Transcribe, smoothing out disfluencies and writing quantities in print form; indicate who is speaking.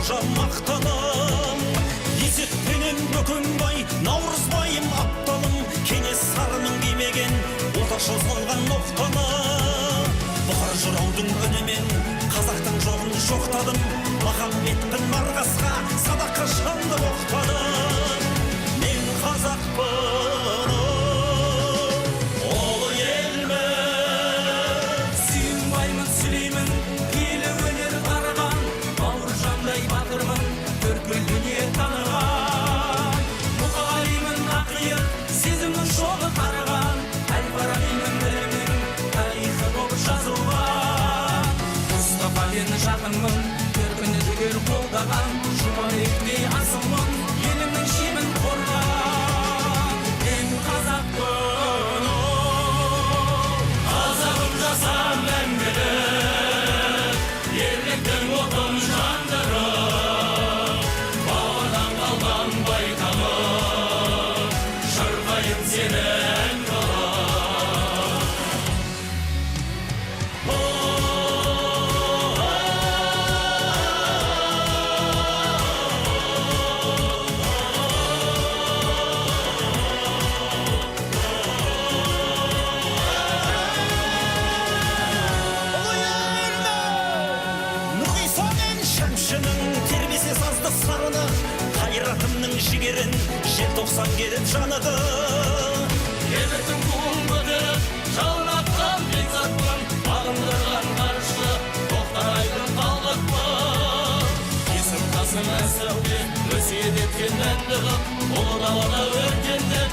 Speaker 1: патша мақтаным, Есекпенен Бөкенбай, Наурызбайым апталым, Кенесарының кимеген ота созылған ноқтаны. Бұқар жыраудың үнімен қазақтың жоғын жоқтадым, Махамбеттің марғасқа садақа жанды оқтадым. Мен қазақпын, ұлы елмін,
Speaker 2: сүйінбаймын, сүлеймін, киелі өнер қараған, бауыржандай батырмын, төрткүл дүние таныған. Мұқағалимын ақиық, сезімнің шоғы қараған, әл-фарабимен білімнің тарихы болып жазылған. Мұстафамен жақынмын, төркіні түгел қолдаған, Жұмабектей асылмын, елімнің шебін қорған. Мен қазақпын, қазағым жасам мәңгілік, ерліктің отын жандырып, бабадан қалған байтамын, шырқайын сені ән қылып.
Speaker 1: тербесе сазды сарыны, қайратымның жігерін желтоқсан келіп жаныды.
Speaker 2: Ерліктің туын көтеріп, жалынатқан бекзатпын, бағындырған ғарышты, тоқтарайдың талғатпын. Есім Қасым әсәуде, өсиет еткен мәңгі қып, ұлы далада өркендеп,